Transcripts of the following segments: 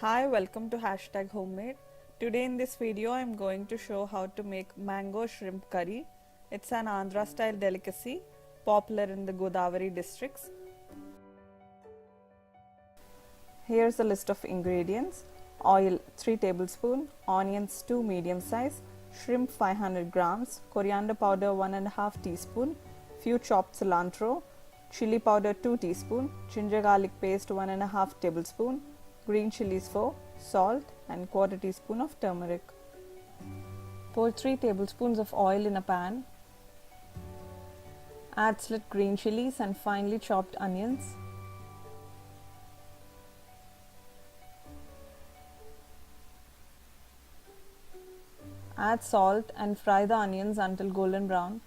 Hi, welcome to hashtag homemade. Today in this video I am going to show how to make mango shrimp curry. It's an Andhra style delicacy popular in the Godavari districts. Here's a list of ingredients. Oil 3 tablespoons, onions 2 medium size, shrimp 500 grams, coriander powder 1.5 teaspoon, few chopped cilantro, chili powder 2 teaspoon, ginger garlic paste 1.5 tablespoon, green chilies 4, salt and quarter teaspoon of turmeric. Pour 3 tablespoons of oil in a pan. Add slit green chilies and finely chopped onions. Add salt and fry the onions until golden brown.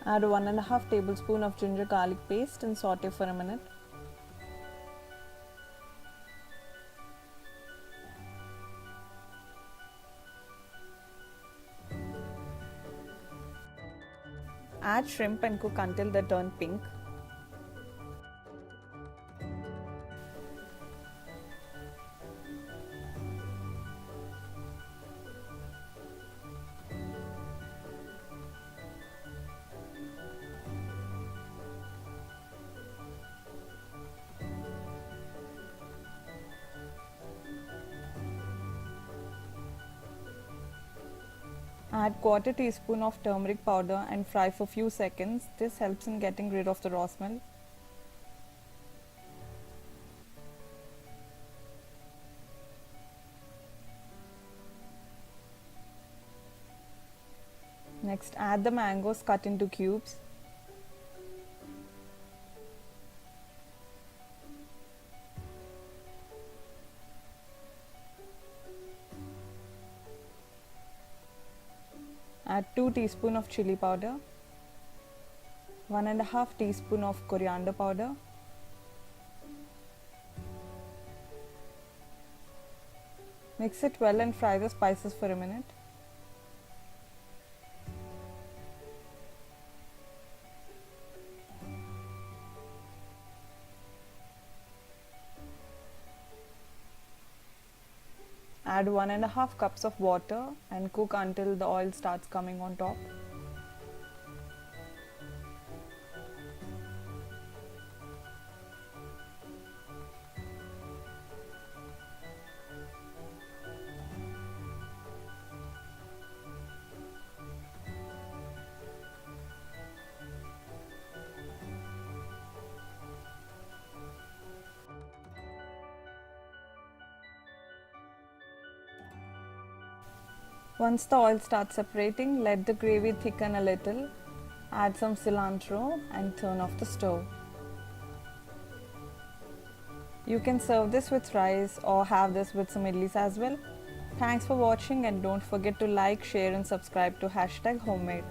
Add 1.5 tablespoon of ginger garlic paste and saute for a minute. Add shrimp and cook until they turn pink. Add quarter teaspoon of turmeric powder and fry for few seconds. This helps in getting rid of the raw smell. Next, add the mangoes cut into cubes. Add 2 teaspoon of chili powder, 1.5 teaspoon of coriander powder, mix it well and fry the spices for a minute. Add 1.5 cups of water and cook until the oil starts coming on top. Once the oil starts separating, let the gravy thicken a little. Add some cilantro and turn off the stove. You can serve this with rice or have this with some idlis as well. Thanks for watching and don't forget to like, share and subscribe to hashtag homemade.